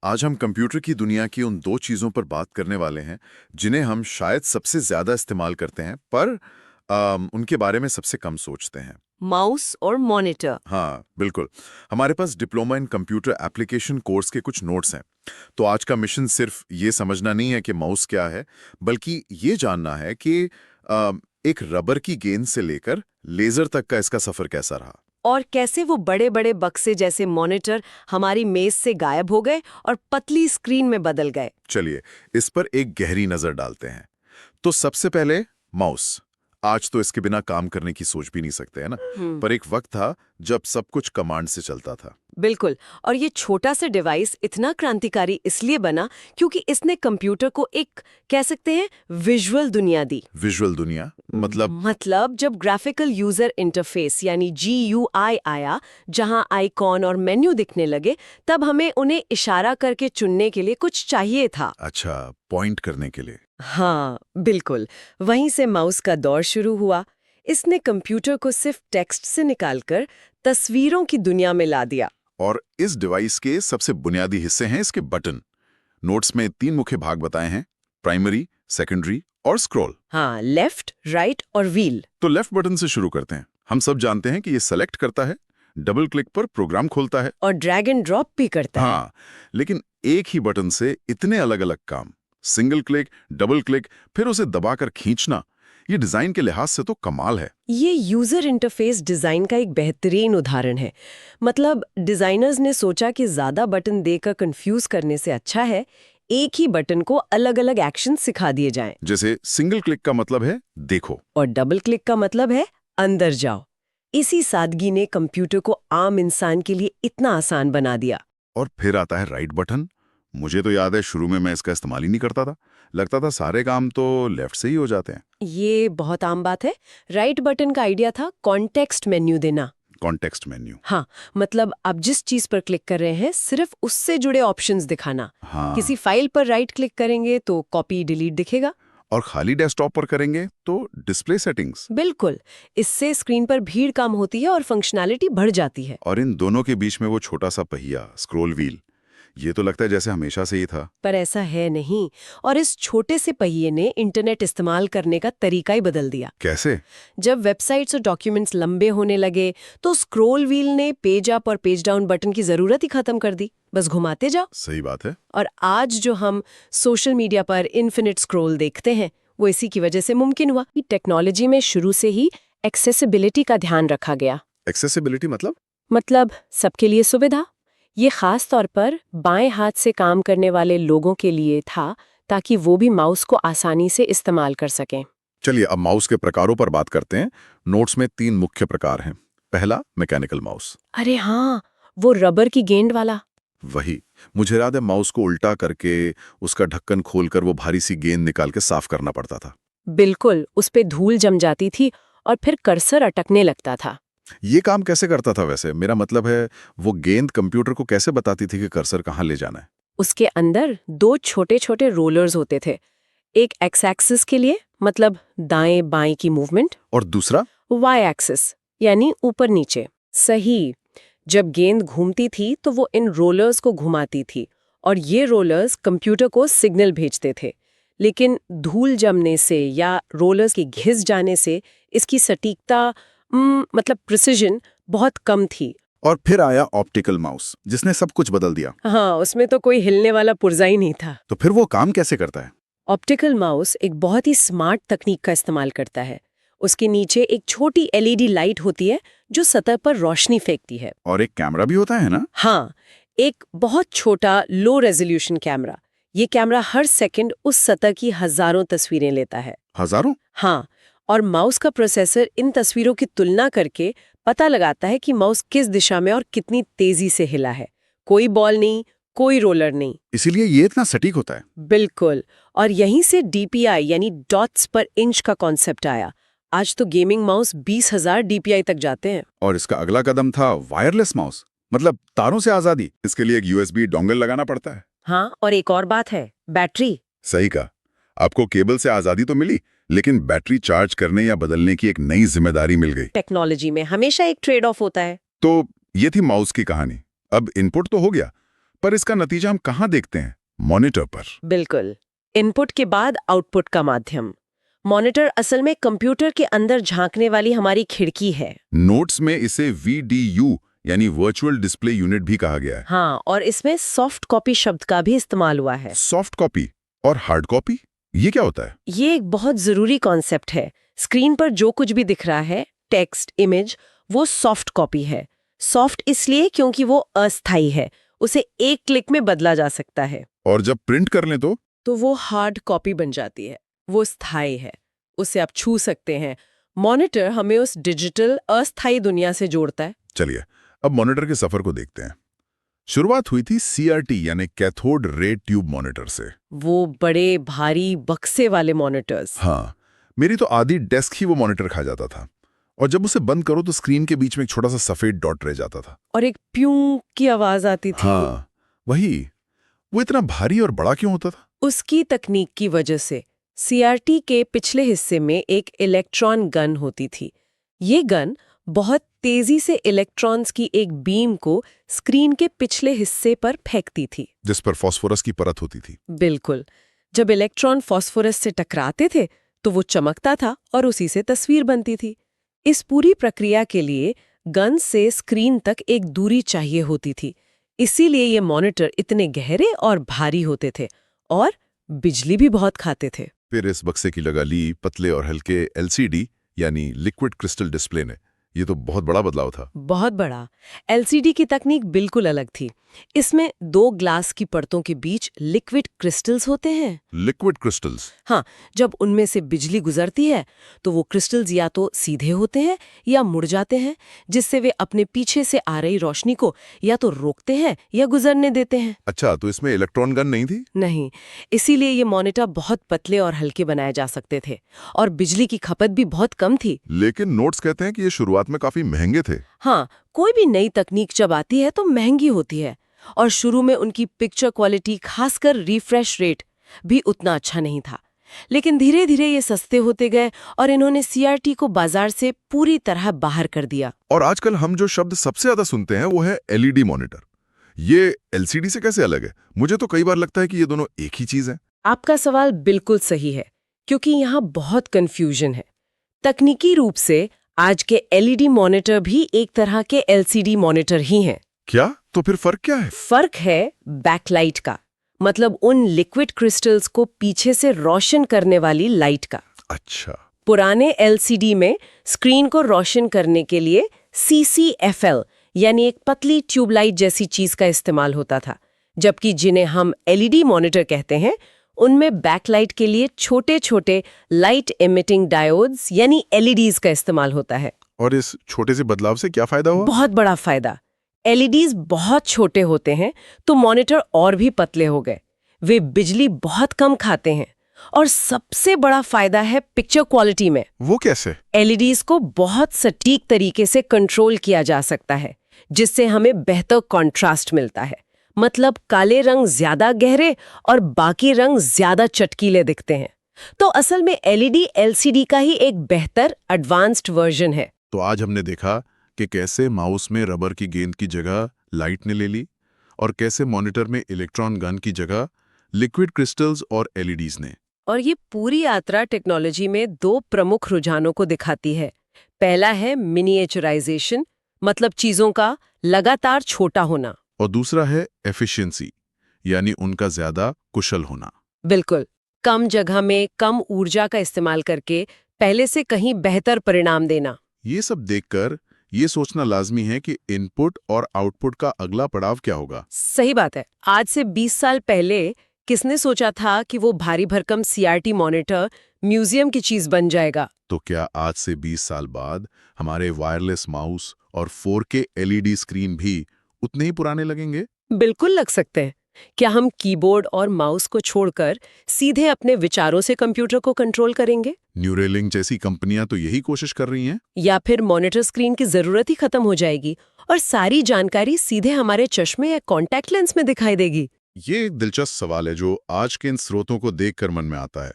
आज हम कंप्यूटर की दुनिया की उन दो चीज़ों पर बात करने वाले हैं जिन्हें हम शायद सबसे ज़्यादा इस्तेमाल करते हैं पर उनके बारे में सबसे कम सोचते हैं। माउस और मॉनिटर। हाँ, बिल्कुल। हमारे पास diploma in computer application course के कुछ नोट्स हैं। तो आज का मिशन सिर्फ ये समझना नहीं है कि माउस क्या है, बल्कि ये जानना है कि अ, एक रबर की गेंद से लेकर लेज़र तक का इसका सफ़र कैसा रहा। और कैसे वो बड़े बड़े बक्से जैसे मॉनिटर हमारी मेज से गायब हो गए और पतली स्क्रीन में बदल गए। चलिए, इस पर एक गहरी नज़र डालते हैं। तो सबसे पहले माउस। आज तो इसके बिना काम करने की सोच भी नहीं सकते, है ना? पर एक वक्त था जब सब कुछ कमांड से चलता था। बिल्कुल। और ये छोटा सा डिवाइस इतना क्रांतिकारी इसलिए बना क्योंकि इसने कंप्यूटर को एक कह सकते हैं विजुअल दुनिया दी। विजुअल दुनिया मतलब? मतलब जब ग्राफिकल यूजर इंटरफेस यानी GUI आया, जहां आइकॉन और मेन्यू दिखने लगे, तब हमें उन्हें इशारा करके चुनने के लिए कुछ चाहिए था। अच्छा, पॉइंट करने के लिए। हाँ, बिल्कुल। वहीं से माउस का दौर शुरू हुआ। इसने कंप्यूटर को सिर्फ टेक्स्ट से निकालकर तस्वीरों की दुनिया में ला दिया। और इस डिवाइस के सबसे बुनियादी हिस्से हैं इसके बटन। नोट्स में 3 मुख्य भाग बताए हैं: प्राइमरी, सेकेंडरी और स्क्रॉल। हाँ, लेफ्ट, राइट और व्हील। तो लेफ्ट बटन से शुरू करते हैं। हम सब जानते हैं कि ये सेलेक्ट करता है, डबल क्लिक पर प्रोग्राम खोलता है। और ड्रैग एंड ड्रॉप भी करता है। हाँ, लेकिन एक ही बटन से इतने अलग-अलग काम, सिंगल क्लिक, डबल क्लिक, फिर उसे दबाकर खींचना, ये डिजाइन के लिहाज से तो कमाल है। ये यूजर इंटरफेस डिजाइन का एक बेहतरीन उदाहरण है। मतलब डिजाइनर्स ने सोचा कि ज्यादा बटन देकर कंफ्यूज करने से अच्छा है एक ही बटन को अलग-अलग एक्शन सिखा दिए जाएं। जैसे सिंगल क्लिक का मतलब है देखो, और डबल क्लिक का मतलब है अंदर जाओ। इसी सादगी ने कंप्यूटर को आम इंसान के लिए इतना आसान बना दिया। और फिर आता है राइट बटन। मुझे तो याद है शुरू में मैं इसका इस्तेमाल ही नहीं करता था। लगता था सारे काम तो लेफ्ट से ही हो जाते हैं। ये बहुत आम बात है। राइट बटन का आइडिया था कॉन्टेक्स्ट मेन्यू देना। Context menu. हाँ, मतलब आप जिस चीज पर क्लिक कर रहे हैं सिर्फ उससे जुड़े ऑप्शंस दिखाना। हाँ। किसी फाइल पर राइट क्लिक करेंगे तो कॉपी डिलीट दिखेगा। और खाली डेस्कटॉप पर करेंगे तो डिस्प्ले सेटिंग्स। बिल्कुल। इससे स्क्रीन पर भीड़ कम होती है और फंक्शनैलिटी बढ़ जाती है। और इन दोनों के बीच में वो छोटा सा पहिया, स्क्रॉल व्हील, ये तो लगता है जैसे हमेशा से ही था। पर ऐसा है नहीं। और इस छोटे से पहिए ने इंटरनेट इस्तेमाल करने का तरीका ही बदल दिया। कैसे? जब वेबसाइट्स और डॉक्यूमेंट्स लंबे होने लगे तो स्क्रॉल व्हील ने पेज अप और पेज डाउन बटन की जरूरत ही खत्म कर दी। बस घुमाते जाओ। सही बात है। और आज जो हम सोशल मीडिया पर इन्फिनिट स्क्रॉल देखते हैं, वो इसी की वजह से मुमकिन हुआ। टेक्नोलॉजी में शुरू से ही एक्सेसिबिलिटी का ध्यान रखा गया। एक्सेसिबिलिटी मतलब सबके लिए सुविधा। ये खास तौर पर बाएं हाथ से काम करने वाले लोगों के लिए था, ताकि वो भी माउस को आसानी से इस्तेमाल कर सकें। चलिए अब माउस के प्रकारों पर बात करते हैं। नोट्स में 3 मुख्य प्रकार हैं। पहला, मैकेनिकल माउस। अरे हाँ, वो रबर की गेंद वाला। वही। मुझे याद है माउस को उल्टा करके उसका ढक्कन खोलकर वो भारी सी गेंद निकाल के साफ करना पड़ता था। बिल्कुल, उस पे धूल जम जाती थी और फिर कर्सर अटकने लगता था। ये काम कैसे करता था वैसे? मेरा मतलब है वो गेंद कंप्यूटर को कैसे बताती थी कि कर्सर कहाँ ले जाना है? उसके अंदर 2 छोटे-छोटे रोलर्स होते थे। एक एक्स एक्सिस के लिए, मतलब दाएं बाएं की मूवमेंट, और दूसरा? वाई एक्सिस यानी ऊपर नीचे। सही। जब गेंद घूमती थी तो वो इन रोलर्स को घुमाती थी और ये रोलर्स कंप्यूटर को सिग्नल भेजते थे। लेकिन धूल जमने से या रोलर्स के घिस जाने से इसकी सटीकता मतलब प्रिसिजन बहुत कम थी। और फिर आया ऑप्टिकल माउस, जिसने सब कुछ बदल दिया। हाँ, उसमें तो कोई हिलने वाला पुर्जा ही नहीं था। तो फिर वो काम कैसे करता है? ऑप्टिकल माउस एक बहुत ही स्मार्ट तकनीक का इस्तेमाल करता है। उसके नीचे एक छोटी LED लाइट होती है जो सतह पर रोशनी फेंकती है। और एक कैमरा भी होता है ना? हाँ, एक बहुत छोटा लो रेजोल्यूशन कैमरा। ये कैमरा हर सेकंड उस सतह की हजारों तस्वीरें लेता है। हजारों? हाँ, और माउस का प्रोसेसर इन तस्वीरों की तुलना करके पता लगाता है कि माउस किस दिशा में और कितनी तेजी से हिला है। कोई बॉल नहीं, कोई रोलर नहीं। इसीलिए ये इतना सटीक होता है। बिल्कुल। और यहीं से DPI यानी डॉट्स पर इंच का कॉन्सेप्ट आया। आज तो गेमिंग माउस 20,000 DPI तक जाते हैं। और इसका अगला कदम था वायरलेस माउस, मतलब तारों से आजादी। इसके लिए एक USB डोंगल लगाना पड़ता है। हाँ, और एक और बात है, बैटरी। सही कहा। आपको केबल से आजादी तो मिली, लेकिन बैटरी चार्ज करने या बदलने की एक नई जिम्मेदारी मिल गई। टेक्नोलॉजी में हमेशा एक ट्रेड ऑफ होता है। तो ये थी माउस की कहानी। अब इनपुट तो हो गया, पर इसका नतीजा हम कहाँ देखते हैं? मॉनिटर पर। बिल्कुल। इनपुट के बाद आउटपुट का माध्यम। मॉनिटर असल में कंप्यूटर के अंदर झांकने वाली हमारी खिड़की है। नोट्स में इसे VDU यानी वर्चुअल डिस्प्ले यूनिट भी कहा गया है। हाँ, और इसमें सॉफ्ट कॉपी शब्द का भी इस्तेमाल हुआ है। सॉफ्ट कॉपी और हार्ड कॉपी, ये क्या होता है? ये एक बहुत जरूरी कॉन्सेप्ट है। स्क्रीन पर जो कुछ भी दिख रहा है, टेक्स्ट, इमेज, वो सॉफ्ट कॉपी है। सॉफ्ट इसलिए क्योंकि वो अस्थायी है, उसे एक क्लिक में बदला जा सकता है। और जब प्रिंट कर लें तो वो हार्ड कॉपी बन जाती है, वो स्थायी है, उसे आप छू सकते हैं। मॉनिटर हमें उस डिजिटल अस्थायी दुनिया से जोड़ता है। चलिए अब मॉनिटर के सफर को देखते हैं। शुरुआत हुई थी CRT यानी कैथोड रे ट्यूब मॉनिटर से। वो बड़े भारी बक्से वाले मॉनिटर्स। हाँ, मेरी तो आधी डेस्क ही वो मॉनिटर खा जाता था, और जब उसे बंद करो तो स्क्रीन के बीच में एक छोटा सा सफेद डॉट रह जाता था और एक प्यूं की आवाज आती थी। हाँ वही। वो इतना भारी और बड़ा क्यों होता था? उसकी तकनीक की वजह से। CRT के पिछले हिस्से में एक इलेक्ट्रॉन गन होती थी। ये गन बहुत तेजी से इलेक्ट्रॉन्स की एक बीम को स्क्रीन के पिछले हिस्से पर फेंकती थी, जिस पर फास्फोरस की परत होती थी। बिल्कुल। जब इलेक्ट्रॉन फास्फोरस से टकराते थे तो वो चमकता था और उसी से तस्वीर बनती थी। इस पूरी प्रक्रिया के लिए गन से स्क्रीन तक एक दूरी चाहिए होती थी। इसीलिए ये मॉनिटर इतने गहरे और भारी होते थे और बिजली भी बहुत खाते थे। फिर इस बक्से की लगा ली पतले और हल्के LCD यानी लिक्विड क्रिस्टल डिस्प्ले ने। ये तो बहुत बड़ा बदलाव था। बहुत बड़ा। LCD की तकनीक बिल्कुल अलग थी। इसमें 2 ग्लास की परतों के बीच लिक्विड क्रिस्टल्स होते हैं। Liquid crystals? हाँ, जब उनमें से बिजली गुजरती है तो वो क्रिस्टल्स या तो सीधे होते हैं या मुड़ जाते हैं, जिससे वे अपने पीछे से आ रही रोशनी को या तो रोकते हैं या गुजरने देते हैं। अच्छा, तो इसमें इलेक्ट्रॉन गन नहीं थी? नहीं, इसीलिए ये मॉनिटर बहुत पतले और हल्के बनाए जा सकते थे और बिजली की खपत भी बहुत कम थी। लेकिन नोट्स कहते हैं कि ये शुरुआत में काफी महंगे थे। हाँ, कोई भी नई तकनीक जब आती है तो महंगी होती है, और शुरू में उनकी पिक्चर क्वालिटी, खासकर रिफ्रेश रेट, भी उतना अच्छा नहीं था। लेकिन धीरे धीरे ये सस्ते होते गए और इन्होंने CRT को बाजार से पूरी तरह बाहर कर दिया। और आजकल हम जो शब्द सबसे ज्यादा सुनते हैं वो है LED मॉनिटर। ये LCD से कैसे अलग है? मुझे तो कई बार लगता है कि ये दोनों एक ही चीज है। आपका सवाल बिल्कुल सही है, क्योंकि यहाँ बहुत कंफ्यूजन है। तकनीकी रूप से आज के LED मॉनिटर भी एक तरह के LCD मॉनिटर ही हैं। क्या? तो फिर फर्क क्या है? फर्क है बैकलाइट का, मतलब उन लिक्विड क्रिस्टल्स को पीछे से रोशन करने वाली लाइट का। अच्छा। पुराने LCD में स्क्रीन को रोशन करने के लिए CCFL यानी एक पतली ट्यूबलाइट जैसी चीज का इस्तेमाल होता था, जबकि जिन्हें हम LED मॉनिटर कहते हैं उनमें बैकलाइट के लिए छोटे छोटे लाइट एमिटिंग डायोड्स यानी LEDs का इस्तेमाल होता है। और इस छोटे से बदलाव से क्या फायदा हुआ? बहुत बड़ा फायदा। LEDs बहुत छोटे होते हैं तो मॉनिटर और भी पतले हो गए, वे बिजली बहुत कम खाते हैं, और सबसे बड़ा फायदा है पिक्चर क्वालिटी में। वो कैसे? LEDs को बहुत सटीक तरीके से कंट्रोल किया जा सकता है, जिससे हमें बेहतर कॉन्ट्रास्ट मिलता है। मतलब काले रंग ज्यादा गहरे और बाकी रंग ज्यादा चटकीले दिखते हैं। तो असल में LED LCD का ही एक बेहतर एडवांस्ड वर्जन है। तो आज हमने देखा कि कैसे माउस में रबर की गेंद की जगह लाइट ने ले ली, और कैसे मॉनिटर में इलेक्ट्रॉन गन की जगह लिक्विड क्रिस्टल्स और LEDs ने। और ये पूरी यात्रा टेक्नोलॉजी में 2 प्रमुख रुझानों को दिखाती है। पहला है मिनिएचराइजेशन, मतलब चीजों का लगातार छोटा होना, और दूसरा है एफिशिएंसी, यानी उनका ज्यादा कुशल होना। बिल्कुल, कम जगह में कम ऊर्जा का इस्तेमाल करके पहले से कहीं बेहतर परिणाम देना। ये सब देखकर ये सोचना लाजमी है कि इनपुट और आउटपुट का अगला पड़ाव क्या होगा। सही बात है। आज से 20 साल पहले किसने सोचा था कि वो भारी भरकम CRT मॉनिटर म्यूजियम की चीज बन जाएगा? तो क्या आज से 20 साल बाद हमारे वायरलेस माउस और 4K LED स्क्रीन भी उतने ही पुराने लगेंगे? बिल्कुल लग सकते हैं। क्या हम कीबोर्ड और माउस को छोड़कर सीधे अपने विचारों से कंप्यूटर को कंट्रोल करेंगे? न्यूरेलिंक जैसी कंपनियां तो यही कोशिश कर रही हैं। या फिर मॉनिटर स्क्रीन की जरूरत ही खत्म हो जाएगी और सारी जानकारी सीधे हमारे चश्मे या कॉन्टैक्ट लेंस में दिखाई देगी? ये एक दिलचस्प सवाल है जो आज के इन स्रोतों को देखकर मन में आता है।